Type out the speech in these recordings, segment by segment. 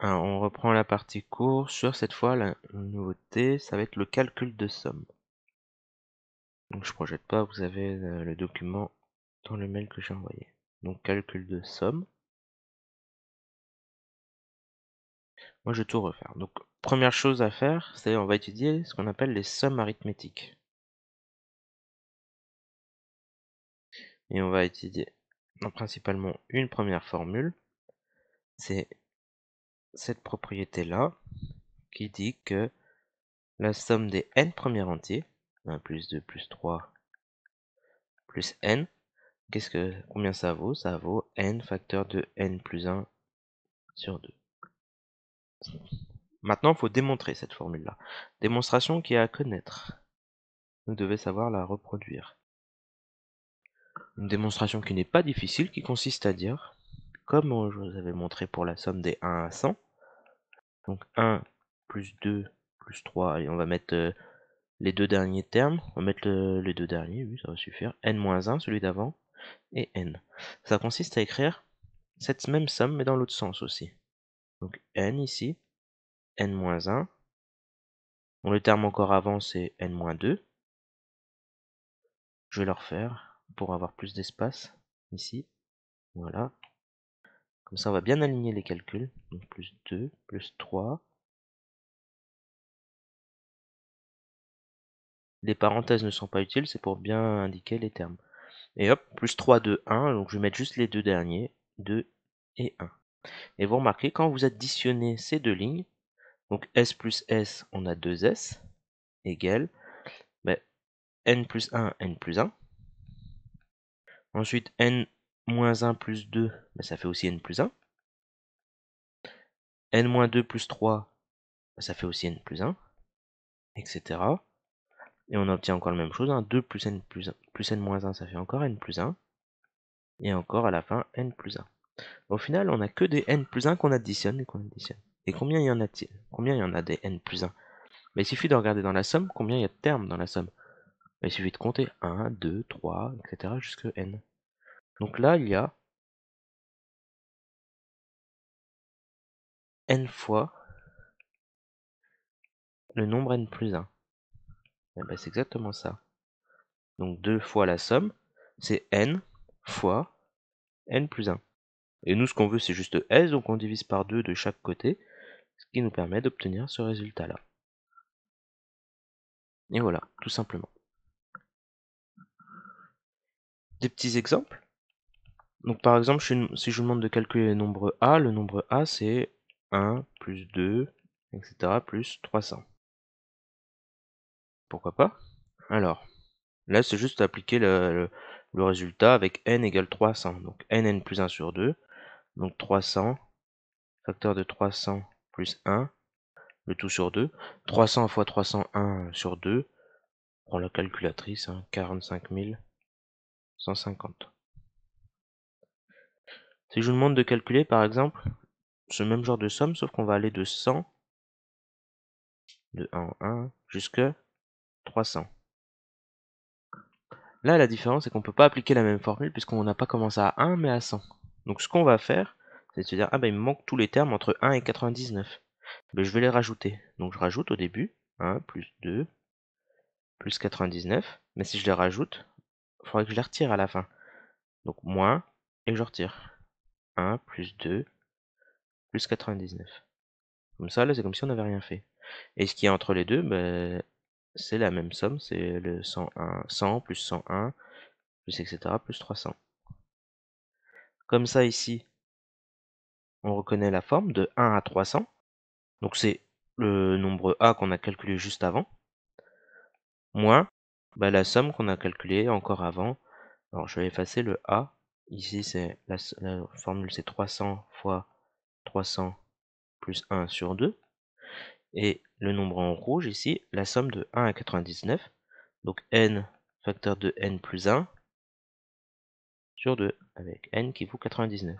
Alors, on reprend la partie cours. Sur cette fois, la nouveauté, ça va être le calcul de somme. Donc je projette pas, vous avez le document dans le mail que j'ai envoyé. Donc calcul de somme. Moi je vais tout refaire. Donc première chose à faire, c'est on va étudier ce qu'on appelle les sommes arithmétiques. Et on va étudier principalement une première formule. C'est cette propriété-là qui dit que la somme des n premiers entiers, 1 plus 2 plus 3 plus n, combien ça vaut? Ça vaut n facteur de n plus 1 sur 2. Maintenant, il faut démontrer cette formule-là. Démonstration qui est à connaître. Vous devez savoir la reproduire. Une démonstration qui n'est pas difficile, qui consiste à dire, comme je vous avais montré pour la somme des 1 à 100, donc 1 plus 2 plus 3, allez, on va mettre les deux derniers termes, on va mettre les deux derniers, oui, ça va suffire, n-1, celui d'avant, et n. Ça consiste à écrire cette même somme, mais dans l'autre sens aussi. Donc n ici, n-1, bon, le terme encore avant c'est n-2, je vais le refaire pour avoir plus d'espace ici, voilà. Comme ça on va bien aligner les calculs, donc plus 2, plus 3. Les parenthèses ne sont pas utiles, c'est pour bien indiquer les termes. Et hop, plus 3, 2, 1, donc je vais mettre juste les deux derniers, 2 et 1. Et vous remarquez, quand vous additionnez ces deux lignes, donc S plus S, on a 2S, égale N plus 1, N plus 1. Ensuite, N moins 1 plus 2, ça fait aussi N plus 1. N moins 2 plus 3, ça fait aussi N plus 1, etc. Et on obtient encore la même chose, 2 plus N plus N moins 1, ça fait encore N plus 1. Et encore à la fin, N plus 1. Au final, on n'a que des N plus 1 qu'on additionne et qu'on additionne. Et combien y en a-t-il? Combien il y en a des N plus 1? Il suffit de regarder dans la somme combien il y a de termes dans la somme. Il suffit de compter 1, 2, 3, etc. jusqu'à N. Donc là, il y a N fois le nombre N plus 1. C'est exactement ça. Donc 2 fois la somme, c'est N fois N plus 1. Et nous, ce qu'on veut, c'est juste S, donc on divise par 2 de chaque côté, ce qui nous permet d'obtenir ce résultat-là. Et voilà, tout simplement. Des petits exemples. Donc par exemple, si je vous demande de calculer le nombre A c'est 1 plus 2, etc. plus 300. Pourquoi pas? Alors, là c'est juste appliquer le résultat avec n égale 300. Donc n plus 1 sur 2, donc 300, facteur de 300 plus 1, le tout sur 2. 300 fois 301 sur 2, on prend la calculatrice, 45 150. Si je vous demande de calculer par exemple ce même genre de somme, sauf qu'on va aller de 100, de 1 en 1, jusqu'à 300. Là, la différence, c'est qu'on ne peut pas appliquer la même formule puisqu'on n'a pas commencé à 1, mais à 100. Donc ce qu'on va faire, c'est de se dire, il me manque tous les termes entre 1 et 99. Je vais les rajouter. Donc je rajoute au début, 1 plus 2, plus 99. Mais si je les rajoute, il faudrait que je les retire à la fin. Donc moins, et je retire. 1 plus 2, plus 99. Comme ça, là, c'est comme si on n'avait rien fait. Et ce qui est entre les deux, c'est la même somme, c'est le 100 plus 101, plus etc. plus 300. Comme ça, ici, on reconnaît la forme de 1 à 300. Donc c'est le nombre A qu'on a calculé juste avant, moins la somme qu'on a calculée encore avant. Alors je vais effacer le A. Ici, c'est la formule, c'est 300 fois 300 plus 1 sur 2. Et le nombre en rouge ici, la somme de 1 à 99. Donc n facteur de n plus 1 sur 2, avec n qui vaut 99.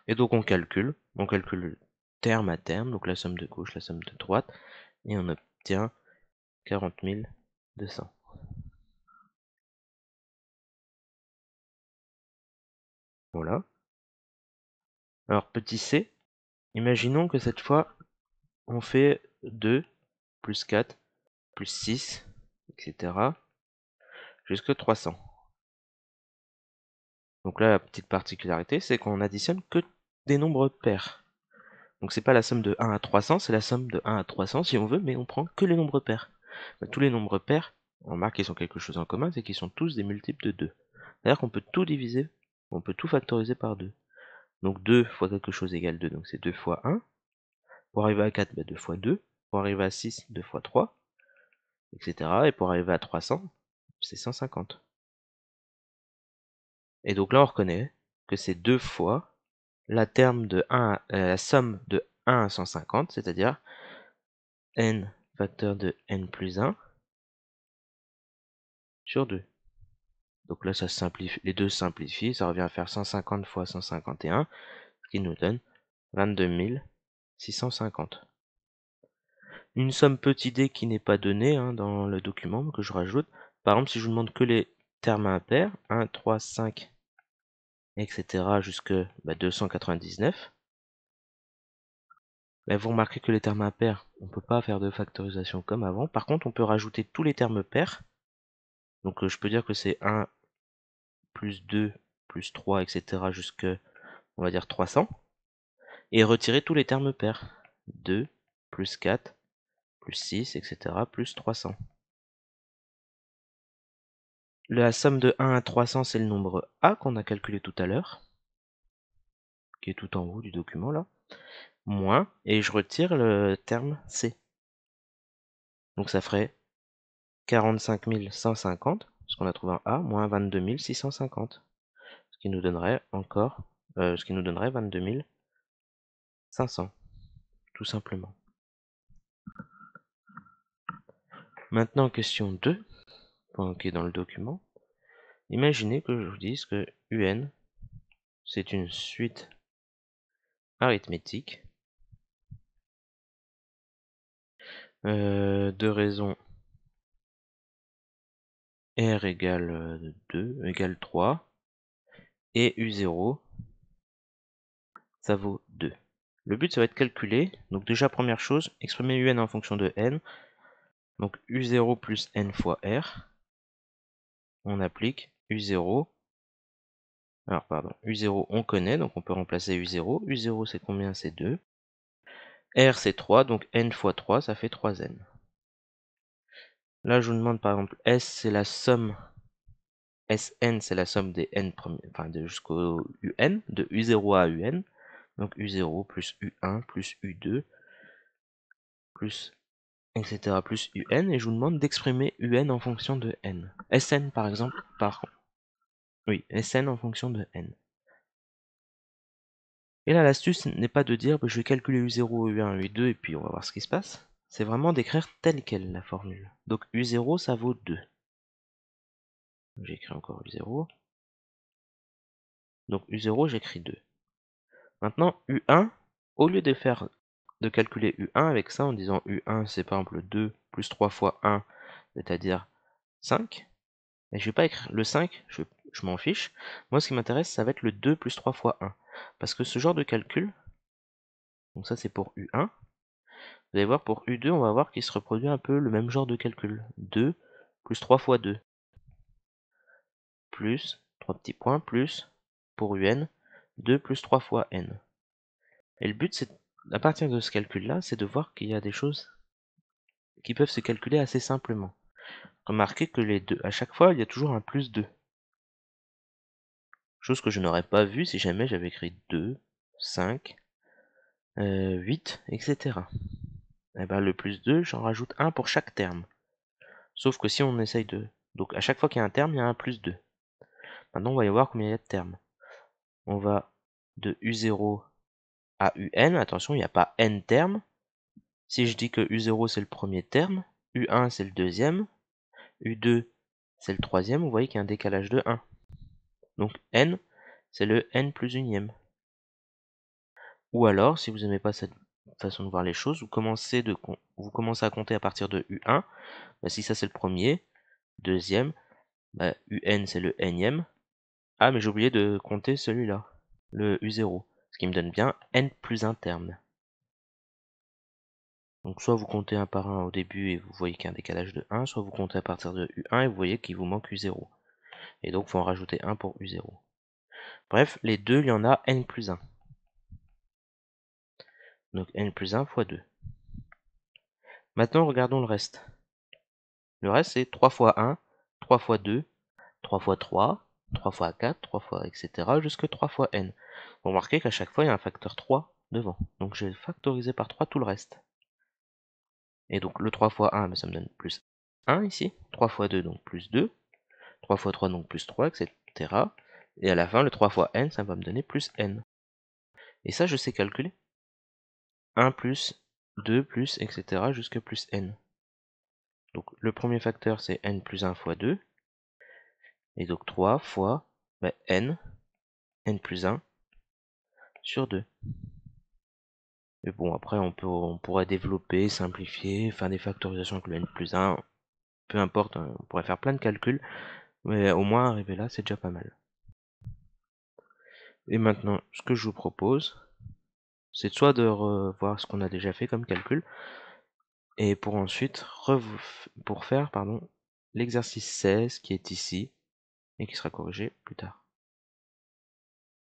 Et donc on calcule terme à terme, donc la somme de gauche, la somme de droite, et on obtient 40 200. Voilà. Alors petit c, Imaginons que cette fois, on fait 2 plus 4 plus 6, etc. jusqu'à 300. Donc là, la petite particularité, c'est qu'on additionne que des nombres pairs. Donc c'est pas la somme de 1 à 300, c'est la somme de 1 à 300 si on veut, mais on prend que les nombres pairs. Tous les nombres pairs, on remarque qu'ils ont quelque chose en commun, c'est qu'ils sont tous des multiples de 2. C'est-à-dire qu'on peut tout diviser, on peut tout factoriser par 2. Donc 2 fois quelque chose égale 2, donc c'est 2 fois 1. Pour arriver à 4, 2 fois 2. Pour arriver à 6, 2 fois 3, etc. Et pour arriver à 300, c'est 150. Et donc là, on reconnaît que c'est 2 fois la somme de 1 à 150, c'est-à-dire n facteur de n plus 1 sur 2. Donc là, ça simplifie, les deux se simplifient, ça revient à faire 150 fois 151, ce qui nous donne 22 650. Une somme petit d qui n'est pas donnée dans le document, que je rajoute. Par exemple, si je vous demande que les termes impairs, 1, 3, 5, etc. jusque 299, vous remarquez que les termes impairs, on ne peut pas faire de factorisation comme avant. Par contre, on peut rajouter tous les termes pairs. Donc je peux dire que c'est 1 plus 2 plus 3, etc. jusque, on va dire, 300. Et retirer tous les termes pairs. 2 plus 4 plus 6, etc. plus 300. La somme de 1 à 300, c'est le nombre A qu'on a calculé tout à l'heure, qui est tout en haut du document là, moins, et je retire le terme C. Donc ça ferait 45 150, ce qu'on a trouvé en A, moins 22 650, ce qui nous donnerait 22 500, tout simplement. Maintenant, question 2, qui est dans le document. Imaginez que je vous dise que UN, c'est une suite arithmétique de raisons R égale 2 égale 3 et U0 ça vaut 2. Le but ça va être calculer, donc déjà première chose, exprimer UN en fonction de n, donc U0 plus n fois R, on applique U0, alors pardon, U0 on connaît, donc on peut remplacer U0, U0 c'est combien? C'est 2, R c'est 3, donc n fois 3 ça fait 3n. Là je vous demande par exemple S c'est la somme, Sn c'est la somme des n premiers, enfin jusqu'au UN, de U0 à UN, donc U0 plus U1 plus U2 plus etc. plus UN, et je vous demande d'exprimer UN en fonction de n. Sn par exemple, oui, Sn en fonction de n. Et là l'astuce n'est pas de dire je vais calculer U0, U1, U2 et puis on va voir ce qui se passe. C'est vraiment d'écrire telle quelle la formule. Donc U0 ça vaut 2. J'écris encore U0. Donc U0 j'écris 2. Maintenant U1, au lieu de calculer U1 avec ça en disant U1 c'est par exemple 2 plus 3 fois 1, c'est-à-dire 5, et je vais pas écrire le 5, je m'en fiche. Moi ce qui m'intéresse ça va être le 2 plus 3 fois 1. Parce que ce genre de calcul, donc ça c'est pour U1, vous allez voir pour U2 on va voir qu'il se reproduit un peu le même genre de calcul. 2 plus 3 fois 2, plus 3 petits points, plus pour UN, 2 plus 3 fois n. Et le but c'est, à partir de ce calcul là, c'est de voir qu'il y a des choses qui peuvent se calculer assez simplement. Remarquez que les deux, à chaque fois il y a toujours un plus 2. Chose que je n'aurais pas vue si jamais j'avais écrit 2, 5, 8, etc. Et ben le plus 2, j'en rajoute un pour chaque terme. Sauf que si on essaye de... Donc à chaque fois qu'il y a un terme, il y a un plus 2. Maintenant on va y voir combien il y a de termes. On va de U0 à UN, attention il n'y a pas n termes. Si je dis que U0 c'est le premier terme, U1 c'est le deuxième, U2 c'est le troisième, vous voyez qu'il y a un décalage de 1. Donc n, c'est le n plus unième. Ou alors, si vous n'aimez pas cette façon de voir les choses, vous commencez à compter à partir de U1. Si ça c'est le premier, deuxième, UN c'est le nème. Ah mais j'ai oublié de compter celui-là, le U0. Ce qui me donne bien n plus un terme. Donc soit vous comptez un par un au début et vous voyez qu'il y a un décalage de 1, soit vous comptez à partir de U1 et vous voyez qu'il vous manque U0. Et donc il faut en rajouter 1 pour U0. Bref, les deux, il y en a n plus 1. Donc n plus 1 fois 2. Maintenant, regardons le reste. Le reste, c'est 3 fois 1, 3 fois 2, 3 fois 3, 3 fois 4, 3 fois, etc. jusque 3 fois n. Vous remarquez qu'à chaque fois, il y a un facteur 3 devant. Donc je vais factoriser par 3 tout le reste. Et donc le 3 fois 1, ça me donne plus 1 ici. 3 fois 2, donc plus 2. 3 fois 3, donc plus 3, etc. Et à la fin, le 3 fois n, ça va me donner plus n. Et ça, je sais calculer. 1 plus 2 plus, etc. jusque plus n. Donc le premier facteur, c'est n plus 1 fois 2. Et donc 3 fois n plus 1 sur 2. Mais bon, après, on pourrait développer, simplifier, faire des factorisations avec le n plus 1. Peu importe, hein, on pourrait faire plein de calculs. Mais au moins, arriver là, c'est déjà pas mal. Et maintenant, ce que je vous propose, c'est soit de revoir ce qu'on a déjà fait comme calcul, et pour ensuite pour faire l'exercice 16 qui est ici, et qui sera corrigé plus tard.